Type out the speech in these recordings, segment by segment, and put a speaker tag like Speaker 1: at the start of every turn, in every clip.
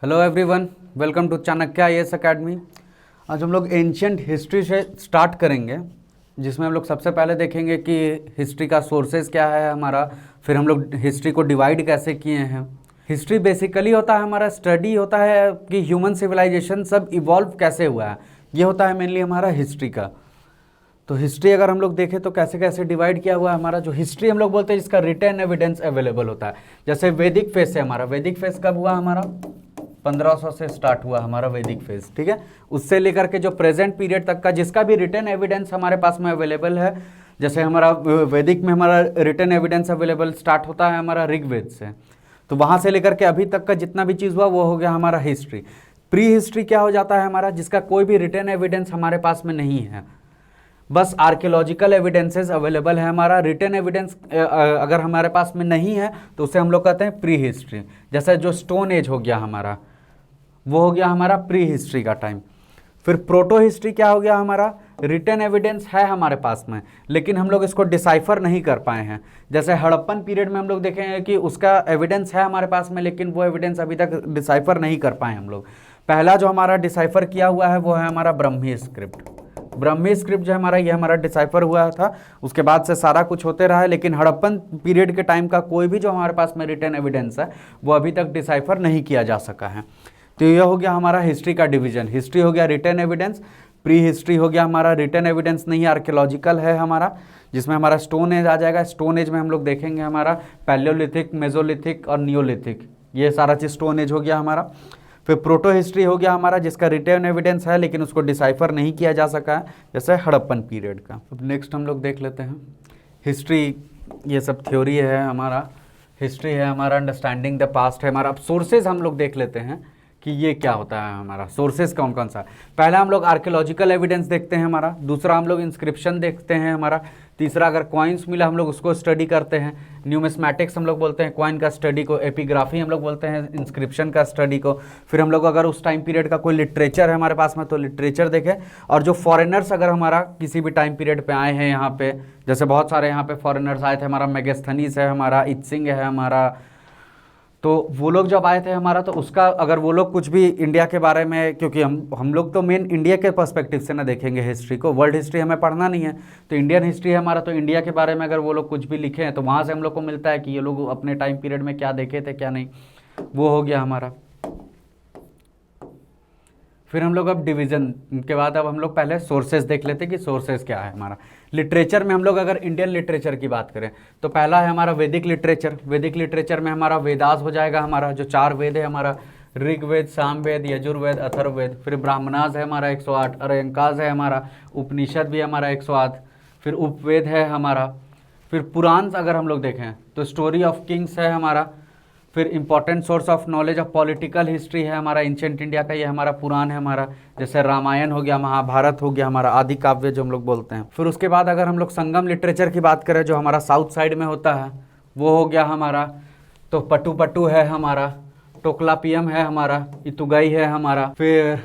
Speaker 1: Hello everyone, welcome to Chanakya IAS academy. आज हम लोग एंशियंट हिस्ट्री से स्टार्ट करेंगे, जिसमें हम लोग सबसे पहले देखेंगे कि हिस्ट्री का सोर्सेज क्या है हमारा। फिर हम लोग हिस्ट्री को डिवाइड कैसे किए हैं। हिस्ट्री बेसिकली होता है हमारा स्टडी होता है कि ह्यूमन सिविलाइजेशन सब इवॉल्व कैसे हुआ है, ये होता है मेनली हमारा हिस्ट्री का। तो हिस्ट्री अगर हम लोग देखें तो कैसे कैसे डिवाइड किया हुआ है हमारा। जो हिस्ट्री हम लोग बोलते हैं जिसका रिटन एविडेंस अवेलेबल होता है, जैसे वैदिक फेज से हमारा वैदिक फेज कब हुआ हमारा 1500 से स्टार्ट हुआ हमारा वैदिक फेज, ठीक है। उससे लेकर के जो प्रेजेंट पीरियड तक का जिसका भी रिटन एविडेंस हमारे पास में अवेलेबल है, जैसे हमारा वैदिक में हमारा रिटन एविडेंस अवेलेबल स्टार्ट होता है हमारा ऋग्वेद से, तो वहाँ से लेकर के अभी तक का जितना भी चीज़ हुआ वो हो गया हमारा हिस्ट्री। प्री हिस्ट्री क्या हो जाता है हमारा, जिसका कोई भी रिटन एविडेंस हमारे पास में नहीं है, बस आर्कियोलॉजिकल एविडेंसेस अवेलेबल है हमारा। रिटन एविडेंस अगर हमारे पास में नहीं है तो उसे हम लोग कहते हैं प्री हिस्ट्री। जैसे जो स्टोन एज हो गया हमारा, वो हो गया हमारा प्री हिस्ट्री का टाइम। फिर प्रोटो हिस्ट्री क्या हो गया हमारा, रिटन एविडेंस है हमारे पास में लेकिन हम लोग इसको डिसाइफर नहीं कर पाए हैं। जैसे हड़प्पन पीरियड में हम लोग देखेंगे कि उसका एविडेंस है हमारे पास में, लेकिन वो एविडेंस अभी तक डिसाइफर नहीं कर पाए हम लोग। पहला जो हमारा डिसाइफर किया हुआ है वो है हमारा ब्रह्मी स्क्रिप्ट। ब्रह्मी स्क्रिप्ट जो हमारा ये हमारा डिसाइफर हुआ था, उसके बाद से सारा कुछ होते रहा है, लेकिन हड़प्पन पीरियड के टाइम का कोई भी जो हमारे पास में रिटन एविडेंस है वो अभी तक डिसाइफर नहीं किया जा सका है। तो ये हो गया हमारा हिस्ट्री का डिवीजन। हिस्ट्री हो गया रिटन एविडेंस, प्री हिस्ट्री हो गया हमारा रिटन एविडेंस नहीं, आर्कियोलॉजिकल है हमारा, जिसमें हमारा स्टोन एज आ जाएगा। स्टोन एज में हम लोग देखेंगे हमारा पैलियोलिथिक, मेजोलिथिक और नियोलिथिक, ये सारा चीज़ स्टोन एज हो गया हमारा। फिर प्रोटो हिस्ट्री हो गया हमारा, जिसका रिटर्न एविडेंस है लेकिन उसको डिसाइफर नहीं किया जा सका है, जैसे हड़प्पन पीरियड का। अब नेक्स्ट हम लोग देख लेते हैं हिस्ट्री। ये सब थ्योरी है हमारा, हिस्ट्री है हमारा, अंडरस्टैंडिंग द पास्ट है हमारा। अब सोर्सेज हम लोग देख लेते हैं कि ये क्या होता है हमारा, सोर्सेज कौन कौन सा। पहला हम लोग आर्कियोलॉजिकल एविडेंस देखते हैं हमारा, दूसरा हम लोग इंस्क्रिप्शन देखते हैं हमारा, तीसरा अगर कॉइन्स मिला हम लोग उसको स्टडी करते हैं। न्यूमिस्मैटिक्स हम लोग बोलते हैं कॉइन का स्टडी को, एपिग्राफी हम लोग बोलते हैं इंस्क्रिप्शन का स्टडी को। फिर हम लोग अगर उस टाइम पीरियड का कोई लिटरेचर है हमारे पास में तो लिटरेचर देखें। और जो फॉरेनर्स अगर हमारा किसी भी टाइम पीरियड पे आए हैं यहाँ पे, जैसे बहुत सारे यहाँ पे फॉरेनर्स आए थे, हमारा मेगास्थनीज है हमारा, इत्सिंग है हमारा, तो वो लोग जब आए थे हमारा तो उसका अगर वो लोग कुछ भी इंडिया के बारे में, क्योंकि हम लोग तो मेन इंडिया के पर्सपेक्टिव से ना देखेंगे हिस्ट्री को, वर्ल्ड हिस्ट्री हमें पढ़ना नहीं है, तो इंडियन हिस्ट्री है हमारा, तो इंडिया के बारे में अगर वो लोग कुछ भी लिखे हैं तो वहाँ से हम लोग को मिलता है कि ये लोग अपने टाइम पीरियड में क्या देखे थे क्या नहीं, वो हो गया हमारा। फिर हम लोग अब डिवीज़न के बाद अब हम लोग पहले सोर्सेज देख लेते हैं कि सोर्सेज क्या है हमारा। लिटरेचर में हम लोग अगर इंडियन लिटरेचर की बात करें तो पहला है हमारा वैदिक लिटरेचर। वैदिक लिटरेचर में हमारा वेदास हो जाएगा हमारा, जो 4 वेद है हमारा, ऋग्वेद, सामवेद, यजुर्वेद, अथर्ववेद। फिर ब्राह्मणास है हमारा 108, अरण्यकास है हमारा, उपनिषद भी हमारा 108, फिर उपवेद है हमारा। फिर पुराण अगर हम लोग देखें तो स्टोरी ऑफ किंग्स है हमारा। फिर important source of knowledge of political history है हमारा एंशिएंट इंडिया का, ये हमारा पुराण है हमारा, जैसे रामायण हो गया, महाभारत हो गया हमारा, आदि काव्य जो हम लोग बोलते हैं। फिर उसके बाद अगर हम लोग संगम लिटरेचर की बात करें जो हमारा साउथ साइड में होता है, वो हो गया हमारा, तो पटु पटु है हमारा, टोकलापियम है हमारा, इतुगई है हमारा, फिर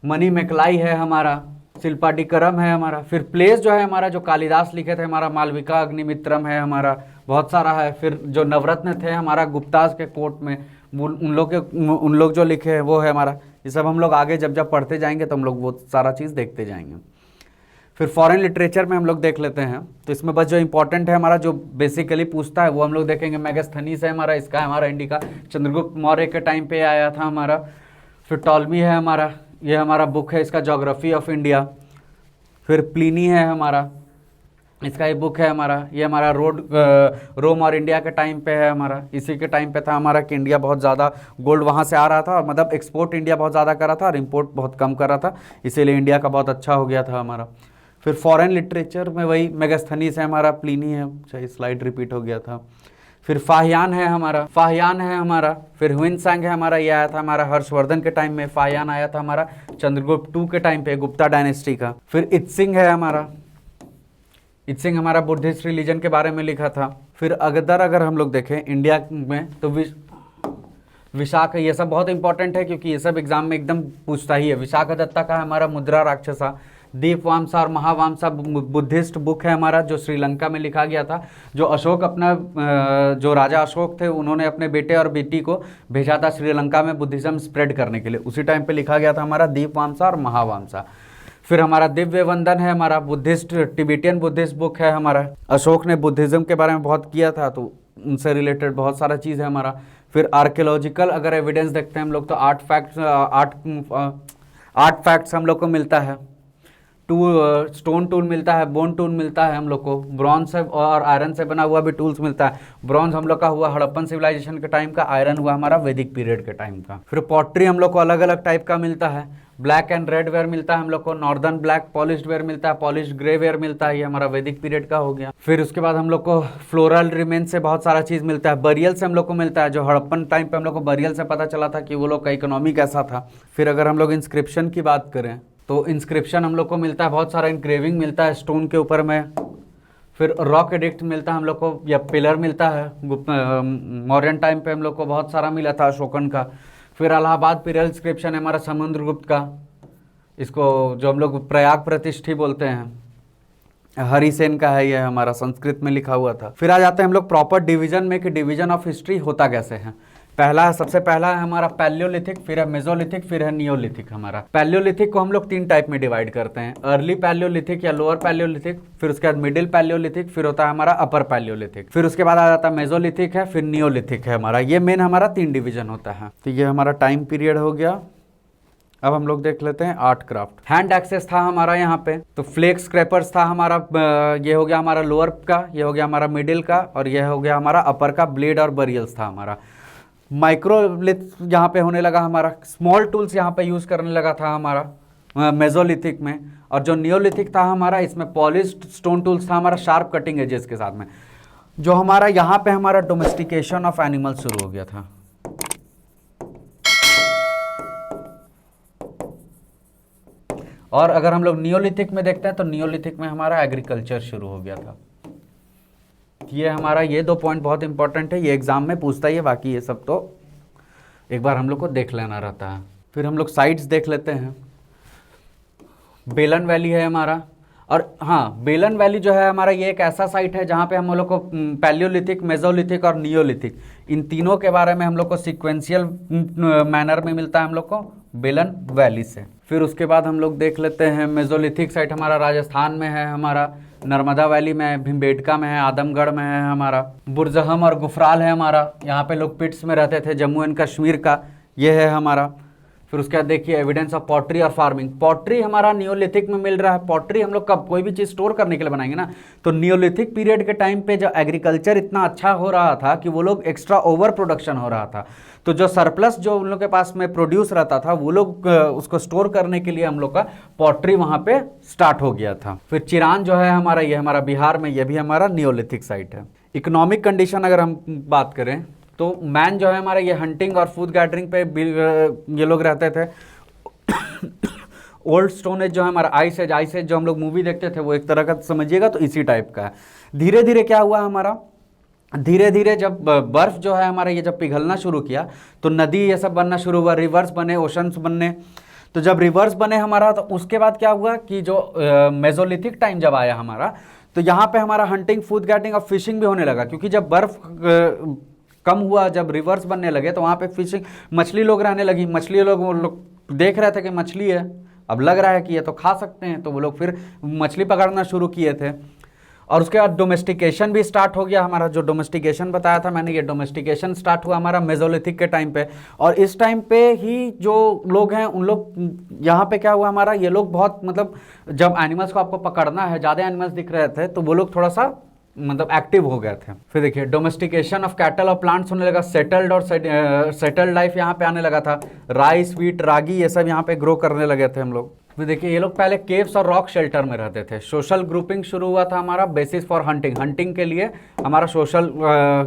Speaker 1: मनी मेकलाई है हमारा, शिल्पाडिकरम है हमारा। फिर प्लेस जो है हमारा जो कालिदास लिखे थे हमारा, मालविका अग्निमित्रम है हमारा, बहुत सारा है। फिर जो नवरत्न थे हमारा गुप्तास के कोर्ट में, उन लोग जो लिखे हैं वो है हमारा। ये सब हम लोग आगे जब पढ़ते जाएंगे तो हम लोग वो सारा चीज़ देखते जाएंगे। फिर फॉरेन लिटरेचर में हम लोग देख लेते हैं, तो इसमें बस जो इंपॉर्टेंट है हमारा, जो बेसिकली पूछता है वो हम लोग देखेंगे। मेगास्थनीज है हमारा, इसका हमारा इंडिका चंद्रगुप्त मौर्य के टाइम पे आया था हमारा। फिर टॉलमी है हमारा, ये हमारा बुक है इसका ज्योग्राफी ऑफ इंडिया। फिर प्लिनी है हमारा, इसका ये बुक है हमारा, ये हमारा रोम और इंडिया के टाइम पे है हमारा। इसी के टाइम पे था हमारा कि इंडिया बहुत ज़्यादा गोल्ड वहाँ से आ रहा था, मतलब एक्सपोर्ट इंडिया बहुत ज़्यादा कर रहा था और इम्पोर्ट बहुत कम कर रहा था, इसीलिए इंडिया का बहुत अच्छा हो गया था हमारा। फिर फॉरेन लिटरेचर में वही मेगास्थनीज है हमारा, प्लिनी है, चाहे स्लाइड रिपीट हो गया था। फिर फाहियान है हमारा, फिर ह्वेनसांग है हमारा, ये आया था हमारा हर्षवर्धन के टाइम में। फाहियान आया था हमारा चंद्रगुप्त II के टाइम पे, गुप्ता डायनेस्टी का। फिर इत्सिंग है हमारा, इत्सिंग हमारा बुद्धिस्ट रिलीजन के बारे में लिखा था। फिर अगदर अगर हम लोग देखें इंडिया में तो विशाख, ये सब बहुत इंपॉर्टेंट है क्योंकि ये सब एग्जाम में एकदम पूछता ही है। विशाखदत्ता का हमारा मुद्रा राक्षसा, दीपवामसा और महावामसा बुद्धिस्ट बुक है हमारा, जो श्रीलंका में लिखा गया था। जो अशोक अपना जो राजा अशोक थे, उन्होंने अपने बेटे और बेटी को भेजा था श्रीलंका में बुद्धिज़्म स्प्रेड करने के लिए, उसी टाइम पे लिखा गया था हमारा दीपवामसा और महावामसा। फिर हमारा दिव्य वंदन है हमारा, बुद्धिस्ट टिबेटियन बुद्धिस्ट बुक है हमारा। अशोक ने बुद्धिज़्म के बारे में बहुत किया था, तो उनसे रिलेटेड बहुत सारा चीज़ है हमारा। फिर आर्कियोलॉजिकल अगर एविडेंस देखते हैं हम लोग, तो आर्ट फैक्ट्स हम लोग को मिलता है। स्टोन टूल मिलता है, बोन टूल मिलता है हम लोग को, ब्रॉन्ज से और आयरन से बना हुआ भी टूल्स मिलता है। ब्रॉन्ज हम लोग का हुआ हड़प्पन सिविलाइजेशन के टाइम का, आयरन हुआ हमारा वैदिक पीरियड के टाइम का। फिर पॉटरी हम लोग को अलग अलग टाइप का मिलता है, ब्लैक एंड रेड वेयर मिलता है हम लोग को, नॉर्दर्न ब्लैक पॉलिश्ड वेयर मिलता है, पॉलिश्ड ग्रे वेयर मिलता है, ये हमारा वैदिक पीरियड का हो गया। फिर उसके बाद हम लोग को फ्लोरल रिमेन से बहुत सारा चीज़ मिलता है, बरियल से हम लोग को मिलता है, जो हड़प्पन टाइम पे हम लोग को बरियल से पता चला था कि वो लोग का इकोनॉमी कैसा था। फिर अगर हम लोग इंस्क्रिप्शन की बात करें, तो इंस्क्रिप्शन हम लोग को मिलता है, बहुत सारा इंक्रेविंग मिलता है स्टोन के ऊपर में। फिर रॉक एडिक्ट मिलता है हम लोग को, या पिलर मिलता है, मौर्यन टाइम पे हम लोग को बहुत सारा मिला था अशोकन का। फिर इलाहाबाद पिलर इंस्क्रिप्शन है हमारा समुद्रगुप्त का, इसको जो हम लोग प्रयाग प्रतिष्ठी बोलते हैं, हरिसेन का है, ये हमारा संस्कृत में लिखा हुआ था। फिर आ जाते हैं हम लोग प्रॉपर डिवीजन में कि डिवीजन ऑफ हिस्ट्री होता कैसे है। सबसे पहला है हमारा पैलियोलिथिक, फिर है मेसोलिथिक, फिर है नियोलिथिक। हमारा पैलियोलिथिक को हम लोग 3 टाइप में डिवाइड करते हैं, अर्ली पैलियोलिथिक या लोअर पैलियोलिथिक, फिर उसके बाद मिडिल पैलियोलिथिक, फिर होता है हमारा अपर पैलियोलिथिक, फिर उसके बाद आ जाता है मेसोलिथिक है, फिर नियोलिथिक है हमारा। ये मेन हमारा 3 डिवीजन होता है। तो ये हमारा टाइम पीरियड हो गया। अब हम लोग देख लेते हैं आर्ट क्राफ्ट। हैंड एक्सेस था हमारा यहाँ पे, तो फ्लेक स्क्रैपर्स था हमारा, ये हो गया हमारा लोअर का, ये हो गया हमारा मिडिल का, और ये हो गया हमारा अपर का। ब्लेड और बरियल्स था हमारा। माइक्रोलिथ यहाँ पे होने लगा हमारा, स्मॉल टूल्स यहाँ पे यूज़ करने लगा था हमारा मेसोलिथिक में। और जो नियोलिथिक था हमारा, इसमें पॉलिश्ड स्टोन टूल्स था हमारा, शार्प कटिंग एजेस के साथ में। जो हमारा यहाँ पे हमारा डोमेस्टिकेशन ऑफ एनिमल शुरू हो गया था। और अगर हम लोग नियोलिथिक में देखते हैं, तो नियोलिथिक में हमारा एग्रीकल्चर शुरू हो गया था। ये हमारा ये 2 पॉइंट बहुत इंपॉर्टेंट है, ये एग्जाम में पूछता ही है, बाकी ये सब तो एक बार हम लोग को देख लेना रहता है। फिर हम लोग साइट्स देख लेते हैं। बेलन वैली है हमारा, और हाँ, बेलन वैली जो है हमारा, ये एक ऐसा साइट है जहाँ पे हम लोग को पैलियोलिथिक, मेसोलिथिक और नियोलिथिक, इन तीनों के बारे में हम लोग को सिक्वेंशियल मैनर में मिलता है हम लोग को बेलन वैली से। फिर उसके बाद हम लोग देख लेते हैं मेसोलिथिक साइट हमारा राजस्थान में है हमारा, नर्मदा वैली में है, भीमबेटका में है, आदमगढ़ में है हमारा, बुरजहम और गुफराल है हमारा, यहाँ पे लोग पिट्स में रहते थे, जम्मू एंड कश्मीर का ये है हमारा। फिर उसके बाद देखिए एविडेंस ऑफ पॉटरी और फार्मिंग। पॉटरी हमारा नियोलिथिक में मिल रहा है। पॉटरी हम लोग कब कोई भी चीज़ स्टोर करने के लिए बनाएंगे ना, तो नियोलिथिक पीरियड के टाइम पे जो एग्रीकल्चर इतना अच्छा हो रहा था कि वो लोग एक्स्ट्रा ओवर प्रोडक्शन हो रहा था, तो जो सरप्लस जो उन लोग के पास में प्रोड्यूस रहता था, वो लोग उसको स्टोर करने के लिए हम लोग का पॉटरी वहाँ पे स्टार्ट हो गया था। फिर चिरान जो है हमारा, ये हमारा बिहार में, ये भी हमारा नियोलिथिक साइट है। इकोनॉमिक कंडीशन अगर हम बात करें, तो मैन जो है हमारा, ये हंटिंग और फूड गैदरिंग पे ये लोग रहते थे। ओल्ड स्टोन एज जो है हमारा, आइस एज जो हम लोग मूवी देखते थे, वो एक तरह का समझिएगा तो इसी टाइप का है। धीरे धीरे क्या हुआ हमारा, धीरे धीरे जब बर्फ जो है हमारा, ये जब पिघलना शुरू किया, तो नदी ये सब बनना शुरू हुआ, रिवर्स बने, ओशंस बनने। तो जब रिवर्स बने हमारा, तो उसके बाद क्या हुआ कि जो मेसोलिथिक टाइम जब आया हमारा, तो यहाँ पे हमारा हंटिंग, फूड गैदरिंग और फिशिंग भी होने लगा, क्योंकि जब बर्फ कम हुआ, जब रिवर्स बनने लगे, तो वहाँ पे फिशिंग, मछली लोग रहने लगी। मछली लोग, वो लोग देख रहे थे कि मछली है, अब लग रहा है कि ये तो खा सकते हैं, तो वो लोग फिर मछली पकड़ना शुरू किए थे। और उसके बाद डोमेस्टिकेशन भी स्टार्ट हो गया हमारा। जो डोमेस्टिकेशन बताया था मैंने, ये डोमेस्टिकेशन स्टार्ट हुआ हमारा मेसोलिथिक के टाइम पे। और इस टाइम पे ही जो लोग हैं, उन लोग यहाँ पे क्या हुआ हमारा, ये लोग बहुत मतलब, जब एनिमल्स को आपको पकड़ना है, ज़्यादा एनिमल्स दिख रहे थे, तो वो लोग थोड़ा सा मतलब एक्टिव हो गए थे। फिर देखिए डोमेस्टिकेशन ऑफ कैटल और प्लांट्स होने लगा, सेटल्ड और सेटल्ड लाइफ यहाँ पे आने लगा था। राइस, व्हीट, रागी, ये सब यहाँ पे ग्रो करने लगे थे हम लोग। फिर देखिए ये लोग पहले केव्स और रॉक शेल्टर में रहते थे। सोशल ग्रुपिंग शुरू हुआ था हमारा, बेसिस फॉर हंटिंग। हंटिंग के लिए हमारा सोशल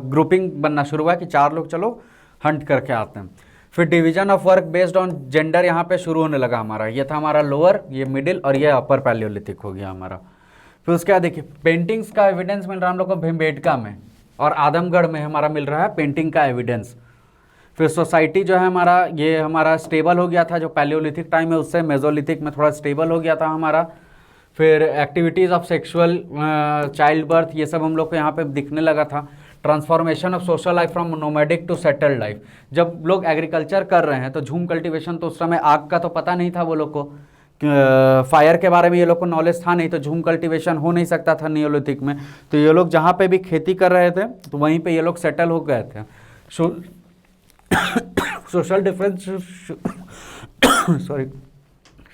Speaker 1: ग्रुपिंग बनना शुरू हुआ कि 4 लोग चलो हंट करके आते हैं। फिर division of work based on gender यहाँ पे शुरू होने लगा हमारा। ये था हमारा लोअर, ये मिडिल और ये अपर पैलियोलिथिक हो गया हमारा। फिर उसके बाद देखिए पेंटिंग्स का एविडेंस मिल रहा है हम लोग को भीमबेटका में और आदमगढ़ में हमारा मिल रहा है पेंटिंग का एविडेंस। फिर सोसाइटी जो है हमारा, ये हमारा स्टेबल हो गया था, जो पैलियोलिथिक टाइम है उससे मेसोलिथिक में थोड़ा स्टेबल हो गया था हमारा। फिर activities of sexual child birth, ये सब हम लोग को यहाँ पे दिखने लगा था। Transformation of social life from nomadic to settled life, जब लोग एग्रीकल्चर कर रहे हैं तो झूम कल्टीवेशन, तो उस समय आग का तो पता नहीं था वो लोग को, फायर के बारे में ये लोग को नॉलेज था नहीं, तो झूम कल्टीवेशन हो नहीं सकता था नियोलिथिक में। तो ये लोग जहाँ पे भी खेती कर रहे थे तो वहीं पे ये लोग सेटल हो गए थे। Social difference sorry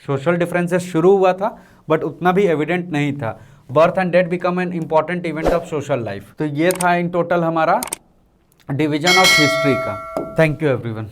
Speaker 1: social differences शुरू हुआ था बट उतना भी एविडेंट नहीं था। Birth and death become an important event of social life. तो ये था इन टोटल हमारा डिवीजन ऑफ हिस्ट्री का। Thank you everyone.